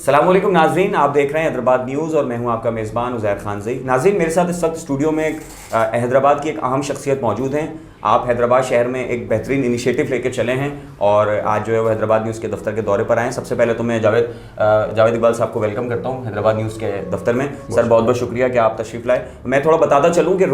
अस्सलाम वालेकुम नाज़रीन, आप देख रहे हैं हैदराबाद न्यूज़ और मैं हूं आपका मेज़बान उज़ैर खानज़ई। नाज़रीन, मेरे साथ इस वक्त स्टूडियो में हैदराबाद की एक अहम शख्सियत मौजूद हैं। आप हैदराबाद शहर में एक बेहतरीन इनिशिएटिव लेकर चले हैं और आज जो है वो हैदराबाद न्यूज़ के दफ्तर के दौरे पर आए हैं। सबसे पहले तो मैं जावेद इकबाल साहब को वेलकम करता हूँ हैदराबाद न्यूज़ के दफ्तर में। सर, बहुत बहुत शुक्रिया कि आप तशरीफ़ लाए। मैं थोड़ा बताता चलूँ कि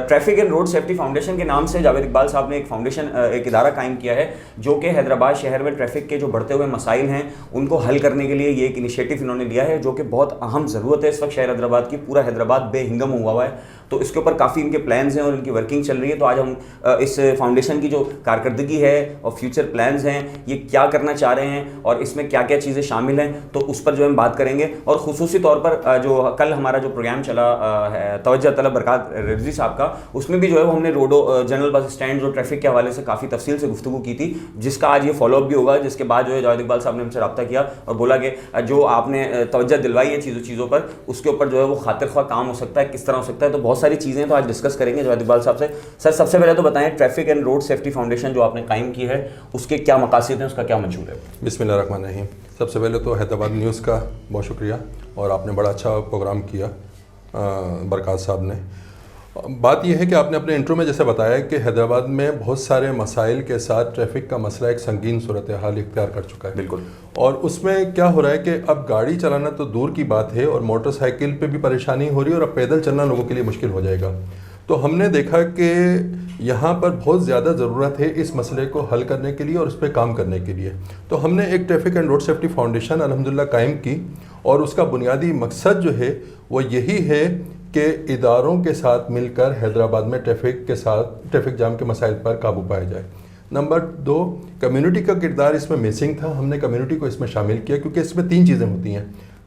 traffic and road safety foundation के नाम से जावेद इकबाल साहब ने एक इदारा कायम किया है जो कि हैदराबाद शहर में ट्रैफिक के जो बढ़ते हुए मसाइल हैं उनको हल करने के लिए ये एक इनिशिएटिव इन्होंने लिया है, जो कि बहुत अहम ज़रूरत है इस वक्त शहर हैदराबाद की। पूरा हैदराबाद बेहिंगम हुआ है, तो इसके ऊपर काफ़ी इनके प्लान्स हैं और इनकी वर्किंग चल रही है। तो आज हम इस फाउंडेशन की जो कारकर्दगी है और फ्यूचर प्लान्स हैं, ये क्या करना चाह रहे हैं और इसमें क्या क्या चीज़ें शामिल हैं, तो उस पर जो हम बात करेंगे। और खुसूसी तौर पर जो कल हमारा जो प्रोग्राम चला तवज्जो तलब बरकत रिजवी साहब का, उसमें भी जो है वो हमने रोडो जनरल बस स्टैंड और ट्रैफिक के हवाले से काफ़ी तफसील से गुफ्तगू की थी, जिसका आज ये फॉलोअप भी होगा। जिसके बाद जो है जावेद इकबाल साहब ने हमसे रब्ता किया और बोला कि जो आपने तवज्जो दिलवाई है चीज़ों पर, उसके ऊपर जो है वो खातिर ख्वाह काम हो सकता है, किस तरह हो सकता है। तो बहुत सारी चीज़ें तो आज डिस्कस करेंगे जावेद इकबाल साहब से। सर, सबसे पहले तो बताएं, traffic and road safety foundation जो आपने कायम की है उसके क्या मकासद हैं, उसका क्या मंशूर है? बिस्मिल्लाहिर्रहमानिर्रहीम। सबसे पहले तो हैदराबाद न्यूज़ का बहुत शुक्रिया, और आपने बड़ा अच्छा प्रोग्राम किया बरकत साहब ने। बात यह है कि आपने अपने इंट्रो में जैसे बताया कि हैदराबाद में बहुत सारे मसाइल के साथ ट्रैफिक का मसला एक संगीन सूरत हाल इख्तियार कर चुका है। बिल्कुल। और उसमें क्या हो रहा है कि अब गाड़ी चलाना तो दूर की बात है और मोटरसाइकिल पे भी परेशानी हो रही है और अब पैदल चलना लोगों के लिए मुश्किल हो जाएगा। तो हमने देखा कि यहाँ पर बहुत ज़्यादा ज़रूरत है इस मसले को हल करने के लिए और उस पर काम करने के लिए। तो हमने एक traffic and road safety foundation अल्हम्दुलिल्लाह कायम की, और उसका बुनियादी मकसद जो है वो यही है कि इदारों के साथ मिलकर हैदराबाद में ट्रैफिक जाम के मसाइल पर काबू पाया जाए। नंबर 2, कम्युनिटी का किरदार इसमें मिसिंग था। हमने कम्युनिटी को इसमें शामिल किया क्योंकि इसमें 3 चीज़ें होती हैं: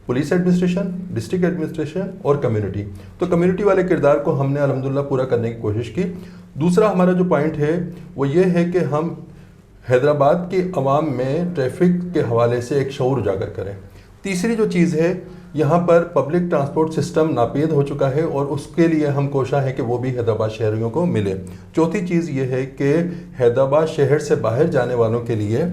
पुलिस एडमिनिस्ट्रेशन, डिस्ट्रिक्ट एडमिनिस्ट्रेशन और कम्युनिटी। तो कम्युनिटी वाले किरदार को हमने अल्हम्दुलिल्लाह पूरा करने की कोशिश की। दूसरा हमारा जो पॉइंट है वो ये है कि हम हैदराबाद की आवाम में ट्रैफिक के हवाले से एक शऊर उजागर करें। तीसरी जो चीज़ है, यहाँ पर पब्लिक ट्रांसपोर्ट सिस्टम नापेद हो चुका है और उसके लिए हम कोशा है कि वो भी हैदराबाद शहरियों को मिले। चौथी चीज़ ये है कि हैदराबाद शहर से बाहर जाने वालों के लिए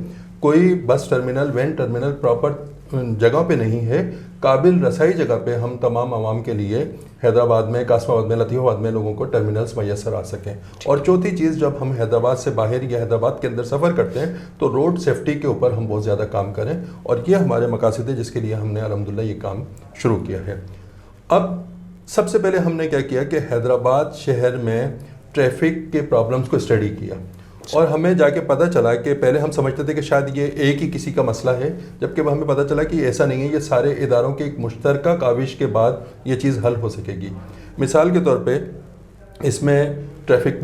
कोई bus terminal, van terminal proper जगह पे नहीं है। काबिल रसाई जगह पे हम तमाम आवाम के लिए हैदराबाद में, कासमाबाद में, लतीफ़ाबाद में लोगों को टर्मिनल्स मैसर आ सकें। और चौथी चीज़, जब हम हैदराबाद से बाहर या हैदराबाद के अंदर सफ़र करते हैं तो रोड सेफ्टी के ऊपर हम बहुत ज़्यादा काम करें, और ये हमारे मकासद है जिसके लिए हमने अल्हम्दुलिल्लाह ये काम शुरू किया है। अब सबसे पहले हमने क्या किया कि हैदराबाद शहर में ट्रैफिक के प्रॉब्लम्स को स्टडी किया, और हमें जाके पता चला कि पहले हम समझते थे कि शायद ये एक ही किसी का मसला है, जबकि हमें पता चला कि ऐसा नहीं है। ये सारे इदारों के एक मुश्तरका काविश के बाद ये चीज़ हल हो सकेगी। मिसाल के तौर पे इसमें ट्रैफिक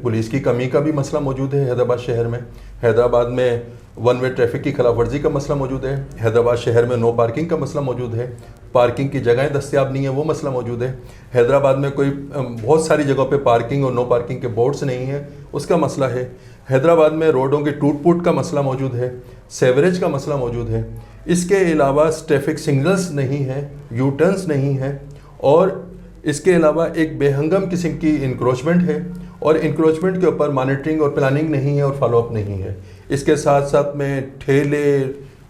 पुलिस की कमी का भी मसला मौजूद है हैदराबाद शहर में। हैदराबाद में 1 वे ट्रैफिक की खिलाफ वर्जी का मसला मौजूद है। हैदराबाद शहर में नो पार्किंग का मसला मौजूद है। पार्किंग की जगहें दस्तयाब नहीं है, वो मसला मौजूद है। हैदराबाद में कोई बहुत सारी जगहों पे पार्किंग और नो पार्किंग के बोर्ड्स नहीं है, उसका मसला है। हैदराबाद में रोडों के टूट फूट का मसला मौजूद है। सेवरेज का मसला मौजूद है। इसके अलावा ट्रैफिक सिग्नल्स नहीं है, यू टर्न्स नहीं है, और इसके अलावा एक बेहंगम किस्म की इंक्रोचमेंट है, और इंक्रोचमेंट के ऊपर मॉनिटरिंग और प्लानिंग नहीं है और फॉलोअप नहीं है। इसके साथ साथ में ठेले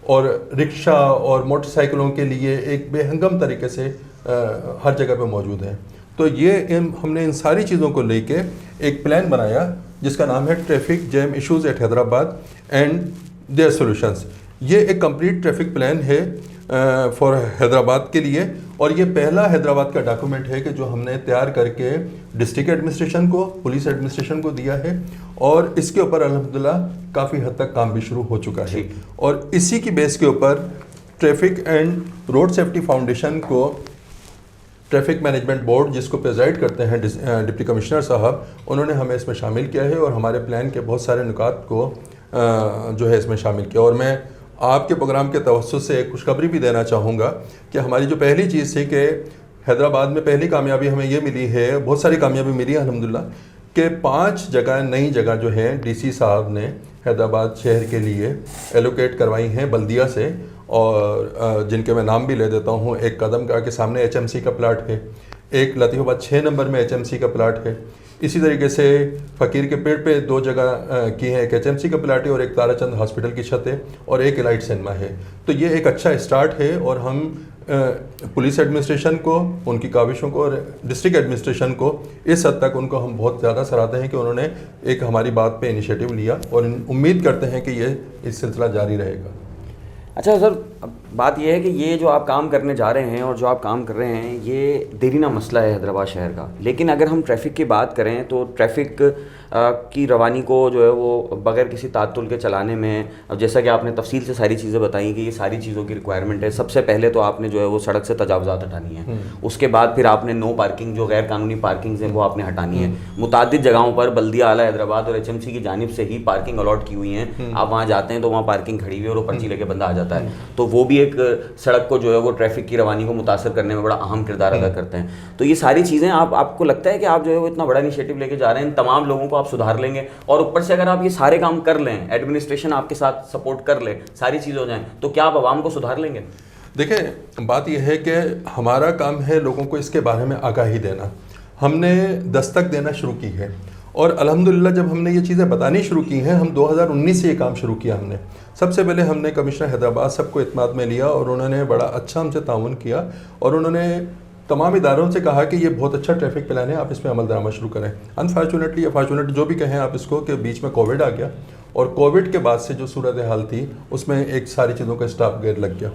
और रिक्शा और मोटरसाइकिलों के लिए एक बेहंगम तरीके से हर जगह पे मौजूद है। तो हमने इन सारी चीज़ों को लेके एक प्लान बनाया जिसका नाम है traffic jam issues at Hyderabad and their solutions. ये एक कंप्लीट ट्रैफिक प्लान है फॉर हैदराबाद के लिए, और ये पहला हैदराबाद का डॉक्यूमेंट है कि जो हमने तैयार करके डिस्ट्रिक्ट एडमिनिस्ट्रेशन को, पुलिस एडमिनिस्ट्रेशन को दिया है, और इसके ऊपर अल्हम्दुलिल्लाह काफ़ी हद तक काम भी शुरू हो चुका है। और इसी की बेस के ऊपर traffic and road safety foundation को ट्रैफिक मैनेजमेंट बोर्ड, जिसको प्रेजाइड करते हैं डिप्टी कमिश्नर साहब, उन्होंने हमें इसमें शामिल किया है और हमारे प्लान के बहुत सारे नुकात को जो है इसमें शामिल किया। और मैं आपके प्रोग्राम के तवज्जुह से एक खुशखबरी भी देना चाहूँगा कि हमारी जो पहली चीज़ थी कि हैदराबाद में पहली कामयाबी हमें ये मिली है, बहुत सारी कामयाबी मिली है अल्हम्दुलिल्लाह, कि 5 नई जगह जो है डीसी साहब ने हैदराबाद शहर के लिए एलोकेट करवाई हैं बल्दिया से, और जिनके मैं नाम भी ले देता हूँ। एक कदम का के सामने HMC का प्लाट है, एक लतीफ़ाबाद 6 नंबर में HMC का प्लाट है, इसी तरीके से फ़कीर के पेड़ पे 2 जगह की है, एक HMC का प्लाट है और एक ताराचंद हॉस्पिटल की छत है और एक एलाइट सिनेमा है। तो ये एक अच्छा स्टार्ट है और हम पुलिस एडमिनिस्ट्रेशन को, उनकी काविशों को और डिस्ट्रिक्ट एडमिनिस्ट्रेशन को इस हद तक उनको हम बहुत ज़्यादा सराहते हैं कि उन्होंने एक हमारी बात पे इनिशिएटिव लिया और उम्मीद करते हैं कि ये इस सिलसिला जारी रहेगा। अच्छा सर, अब बात यह है कि ये जो आप काम करने जा रहे हैं और जो आप काम कर रहे हैं ये देरीना मसला है हैदराबाद शहर का, लेकिन अगर हम ट्रैफ़िक की बात करें तो ट्रैफ़िक की रवानी को जो है वो बगैर किसी तातुल के चलाने में, अब जैसा कि आपने तफसील से सारी चीज़ें बताई कि ये सारी चीज़ों की रिक्वायरमेंट है। सबसे पहले तो आपने जो है वो सड़क से तजावज़ात हटानी है, उसके बाद फिर आपने नो पार्किंग, जो गैर कानूनी पार्किंग्स हैं वो आपने हटानी है। मुतादिद जगहों पर बल्दिया आला हैदराबाद और HMC की जानिब से ही पार्किंग अलॉट की हुई हैं, आप वहाँ जाते हैं तो वहाँ पार्किंग खड़ी हुई है और वो पर्ची लेके बंदा आ जाता है, तो वो भी एक सड़क को जो है वो ट्रैफिक की रवानी को मुतासर करने में बड़ा अहम किरदार अदा करते हैं। तो ये सारी चीज़ें आपको लगता है कि आप जो है वो इतना बड़ा इनिशिएटिव लेके जा रहे हैं, इन तमाम लोगों को आप सुधार लेंगे और ऊपर से अगर आप ये सारे काम कर लें, एडमिनिस्ट्रेशन आपके साथ सपोर्ट कर ले, सारी चीज़ें हो जाएं, तो क्या आप आवाम को सुधार लेंगे? देखें, बात यह है कि हमारा काम है लोगों को इसके बारे में आगाही देना। हमने दस्तक देना शुरू की है और अल्हम्दुलिल्लाह जब हमने ये चीज़ें बतानी शुरू की हैं, हम 2019 से ये काम शुरू किया। हमने सबसे पहले हमने कमिश्नर हैदराबाद सबको इत्मीनान में लिया और उन्होंने बड़ा अच्छा हमसे ताउन किया और उन्होंने तमाम इदारों से कहा कि ये बहुत अच्छा ट्रैफिक प्लान है, आप इसमें अमल दरामद शुरू करें। अनफॉर्चुनेटली या फॉर्चुनेटली जो भी कहें आप इसको, कि बीच में कोविड आ गया और कोविड के बाद से जो सूरत हाल थी उसमें एक सारी चीज़ों का स्टॉप गेट लग गया।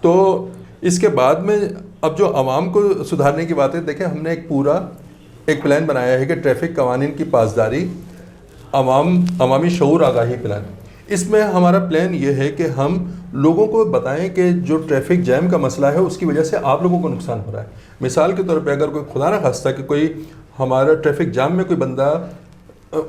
तो इसके बाद में अब जो आवाम को सुधारने की बात है, देखें हमने एक प्लान बनाया है कि ट्रैफिक कवानीन की पासदारी, अवामी शऊर आगाही प्लान। इसमें हमारा प्लान ये है कि हम लोगों को बताएं कि जो ट्रैफिक जैम का मसला है उसकी वजह से आप लोगों को नुकसान हो रहा है। मिसाल के तौर पे अगर कोई खुदा न खास्ता कि कोई हमारा ट्रैफिक जाम में कोई बंदा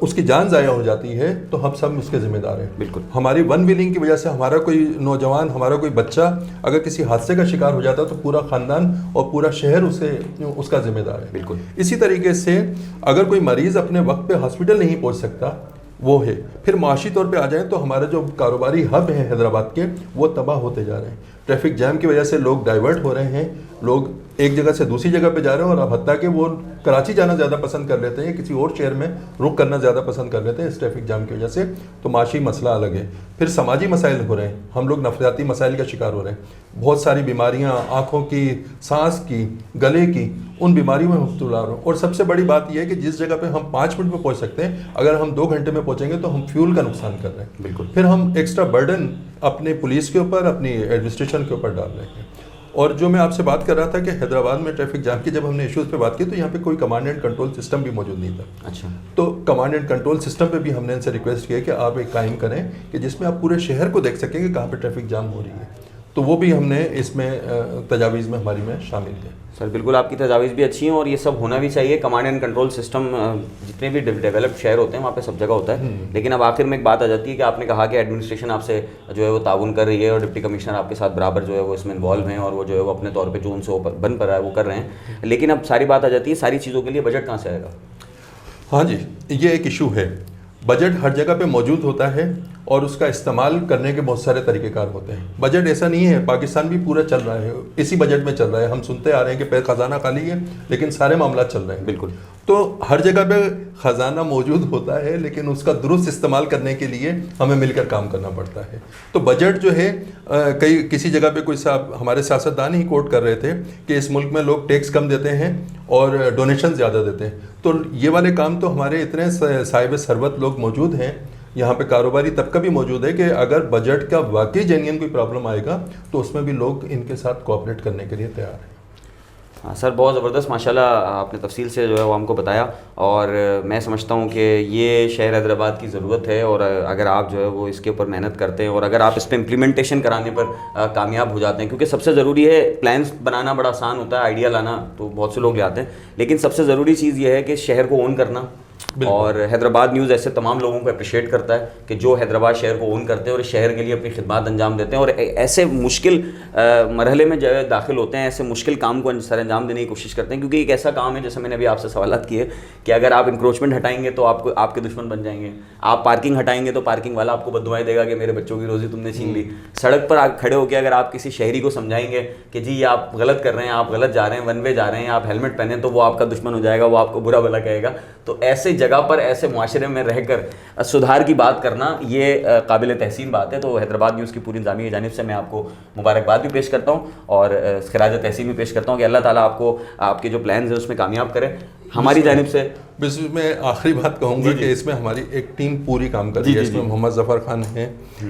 उसकी जान ज़ाया हो जाती है तो हम सब उसके ज़िम्मेदार हैं। बिल्कुल, हमारी वन व्हीलिंग की वजह से हमारा कोई नौजवान, हमारा कोई बच्चा अगर किसी हादसे का शिकार हो जाता है तो पूरा ख़ानदान और पूरा शहर उसका ज़िम्मेदार है। बिल्कुल। इसी तरीके से अगर कोई मरीज़ अपने वक्त पे हॉस्पिटल नहीं पहुंच सकता, वो है। फिर माशी तौर पे आ जाएं तो हमारे जो कारोबारी हब हैं हैदराबाद के, वो तबाह होते जा रहे हैं। ट्रैफिक जैम की वजह से लोग डाइवर्ट हो रहे हैं, लोग एक जगह से दूसरी जगह पे जा रहे हैं और अब हत्ता कि वो कराची जाना ज़्यादा पसंद कर लेते हैं, किसी और शहर में रुक करना ज़्यादा पसंद कर लेते हैं इस ट्रैफिक जाम की वजह से। तो माशी मसला अलग है। फिर समाजी मसाइल हो रहे हैं, हम लोग नफसियाती मसाइल का शिकार हो रहे हैं। बहुत सारी बीमारियाँ, आँखों की, सांस की, गले की, उन बीमारियों में मुब्तला हो रहे हैं। और सबसे बड़ी बात यह है कि जिस जगह पे हम 5 मिनट में पहुंच सकते हैं, अगर हम 2 घंटे में पहुंचेंगे तो हम फ्यूल का नुकसान कर रहे हैं। बिल्कुल। फिर हम एक्स्ट्रा बर्डन अपने पुलिस के ऊपर, अपनी एडमिनिस्ट्रेशन के ऊपर डाल रहे हैं। और जो मैं आपसे बात कर रहा था कि हैदराबाद में ट्रैफिक जाम की जब हमने इश्यूज़ पे बात की तो यहाँ पे कोई कमांड एंड कंट्रोल सिस्टम भी मौजूद नहीं था। अच्छा। तो कमांड एंड कंट्रोल सिस्टम पे भी हमने इनसे रिक्वेस्ट किया कि आप एक कायम करें कि जिसमें आप पूरे शहर को देख सकें कि कहाँ पे ट्रैफिक जाम हो रही है। तो वो भी हमने इसमें तजावीज़ में हमारी में शामिल है। सर बिल्कुल, आपकी तजावीज़ भी अच्छी हैं और ये सब होना भी चाहिए। कमांड एंड कंट्रोल सिस्टम जितने भी डेवलप्ड शहर होते हैं वहाँ पे सब जगह होता है। लेकिन अब आखिर में एक बात आ जाती है कि आपने कहा कि एडमिनिस्ट्रेशन आपसे जो है वो ताउन कर रही है और डिप्टी कमिश्नर आपके साथ बराबर जो है वो इसमें इन्वॉल्व हैं और वो जो है वो अपने तौर पर जो उनसे बन पा रहा है वो कर रहे हैं। लेकिन अब सारी बात आ जाती है, सारी चीज़ों के लिए बजट कहाँ से आएगा? हाँ जी, ये एक इशू है। बजट हर जगह पे मौजूद होता है और उसका इस्तेमाल करने के बहुत सारे तरीक़ेकार होते हैं। बजट ऐसा नहीं है, पाकिस्तान भी पूरा चल रहा है, इसी बजट में चल रहा है। हम सुनते आ रहे हैं कि ख़जाना खाली है लेकिन सारे मामला चल रहे हैं। बिल्कुल। तो हर जगह पे ख़जाना मौजूद होता है लेकिन उसका दुरुस्त इस्तेमाल करने के लिए हमें मिलकर काम करना पड़ता है। तो बजट जो है किसी जगह पे कोई साहब, हमारे सियासतदान ही कोट कर रहे थे कि इस मुल्क में लोग टैक्स कम देते हैं और डोनेशन ज़्यादा देते हैं। तो ये वाले काम तो हमारे इतने साहिब सरवत लोग मौजूद हैं, यहाँ पे कारोबारी तबका भी मौजूद है कि अगर बजट का वाकई जेन्युइन कोई प्रॉब्लम आएगा तो उसमें भी लोग इनके साथ कोऑपरेट करने के लिए तैयार हैं। हाँ सर, बहुत ज़बरदस्त माशाल्लाह आपने तफसील से जो है वो हमको बताया और मैं समझता हूँ कि ये शहर हैदराबाद की ज़रूरत है और अगर आप जो है वो इसके ऊपर मेहनत करते हैं और अगर आप इस पर इम्प्लीमेंटेशन कराने पर कामयाब हो जाते हैं, क्योंकि सबसे ज़रूरी है, प्लान्स बनाना बड़ा आसान होता है, आइडिया लाना तो बहुत से लोग ले आते हैं, लेकिन सबसे ज़रूरी चीज़ ये है कि शहर को ओन करना और हैदराबाद न्यूज़ ऐसे तमाम लोगों को अप्रिशिएट करता है कि जो हैदराबाद शहर को ओन करते हैं और इस शहर के लिए अपनी खिदमत अंजाम देते हैं और ऐसे मुश्किल मरहले में जो दाखिल होते हैं, ऐसे मुश्किल काम को सर अंजाम देने की कोशिश करते हैं, क्योंकि एक ऐसा काम है, जैसे मैंने अभी आपसे सवालात किए, कि अगर आप इंक्रोचमेंट हटाएंगे तो आपको आपके दुश्मन बन जाएंगे, आप पार्किंग हटाएंगे तो पार्किंग वाला आपको बददुआएं देगा कि मेरे बच्चों की रोज़ी तुमने छीन ली। सड़क पर खड़े होकर अगर आप किसी शहरी को समझाएंगे कि जी ये आप गलत कर रहे हैं, आप गलत जा रहे हैं, वन वे जा रहे हैं, आप हेलमेट पहने, तो वो आपका दुश्मन हो जाएगा, वो आपको बुरा भला कहेगा। तो ऐसे जगह पर, ऐसे मुआशरे में रहकर सुधार की बात करना ये काबिल तहसीन बात है। तो हैदराबाद न्यूज़ की पूरी इंतजामिया की जानिब से मैं आपको मुबारकबाद भी पेश करता हूँ और खिराज तहसीन भी पेश करता हूँ कि अल्लाह ताला आपको आपके जो प्लान्स हैं उसमें कामयाब करें। हमारी जानिब से बस मैं आखिरी बात कहूँगा कि इसमें हमारी एक टीम पूरी काम कर रही है। इसमें मोहम्मद ज़फ़र खान हैं,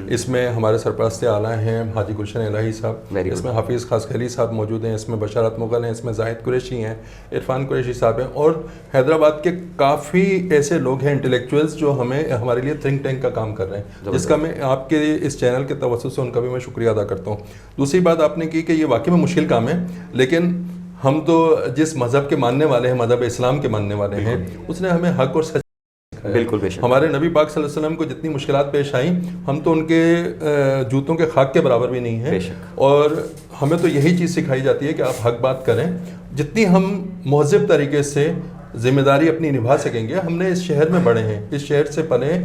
इसमें हमारे सरपरस्त आला हैं हाजी गुलशन इलाही साहब, इसमें हाफिज़ खासखली साहब मौजूद हैं, इसमें बशारत मुग़ल हैं, इसमें जाहिद कुरैशी हैं, इरफान कुरैशी साहब हैं और हैदराबाद के काफ़ी ऐसे लोग हैं इंटेलेक्चुअल्स जो हमारे लिए थिंक टैंक का काम कर रहे हैं, जिसका मैं आपके इस चैनल के तवज्जुह से उनका भी मैं शुक्रिया अदा करता हूँ। दूसरी बात आपने की कि ये वाकई में मुश्किल काम है, लेकिन हम तो जिस मज़हब के मानने वाले हैं, मज़हब इस्लाम के मानने वाले हैं, उसने हमें हक और सच सिखाया। बिल्कुल बेशक। हमारे नबी पाक सल्लल्लाहु अलैहि वसल्लम को जितनी मुश्किलात पेश आई, हम तो उनके जूतों के खाक के बराबर भी नहीं हैं। और हमें तो यही चीज़ सिखाई जाती है कि आप हक बात करें। जितनी हम महज़ब तरीके से जिम्मेदारी अपनी निभा सकेंगे, हमने इस शहर में बढ़े हैं, इस शहर से पले,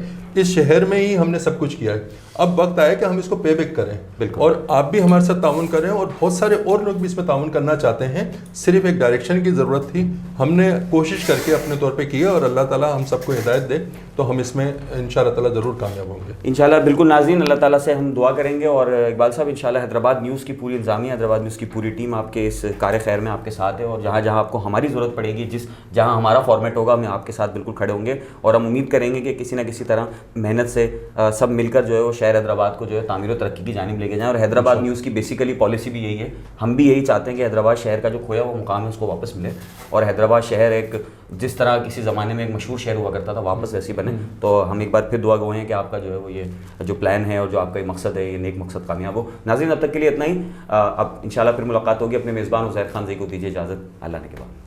इस शहर में ही हमने सब कुछ किया है। अब वक्त आया कि हम इसको पे बैक करें और आप भी हमारे साथ ताउन करें और बहुत सारे और लोग भी इसमें ताउन करना चाहते हैं। सिर्फ एक डायरेक्शन की ज़रूरत थी, हमने कोशिश करके अपने तौर पे की है और अल्लाह ताला हम सबको हिदायत दे तो हम इसमें इंशाअल्लाह ताला ज़रूर कामयाब होंगे। इंशाअल्लाह बिल्कुल नाज़रीन, अल्लाह ताला से हम दुआ करेंगे और इकबाल साहब इंशाअल्लाह हैदराबाद न्यूज़ की पूरी इंतजामिया, हैदराबाद न्यूज़ की पूरी टीम आपके इस कार्य खैर में आपके साथ है और जहाँ जहाँ आपको हमारी ज़रूरत पड़ेगी, जहाँ हमारा फॉर्मेट होगा, हम आपके साथ बिल्कुल खड़े होंगे और हम उम्मीद करेंगे कि किसी न किसी तरह मेहनत से सब मिलकर जो है वो शहर हैदराबाद को जो है तामीर और तरक्की की जानिब लेके जाएं। और हैदराबाद न्यूज़ की बेसिकली पॉलिसी भी यही है, हम भी यही चाहते हैं कि हैदराबाद शहर का जो खोया हुआ मुकाम है उसको वापस मिले और हैदराबाद शहर एक जिस तरह किसी ज़माने में एक मशहूर शहर हुआ करता था वापस ऐसी बने। तो हम एक बार फिर दुआ गो हैं कि आपका जो है वो ये जो प्लान है और जो आपका ये मकसद है, ये नेक मकसद कामयाब हो। नाज़रीन, अब तक के लिए इतना ही। अब इंशाल्लाह फिर मुलाकात होगी। अपने मेज़बान उज़ैर खान जी को दीजिए इजाज़त। अल्लाह ने के बाद।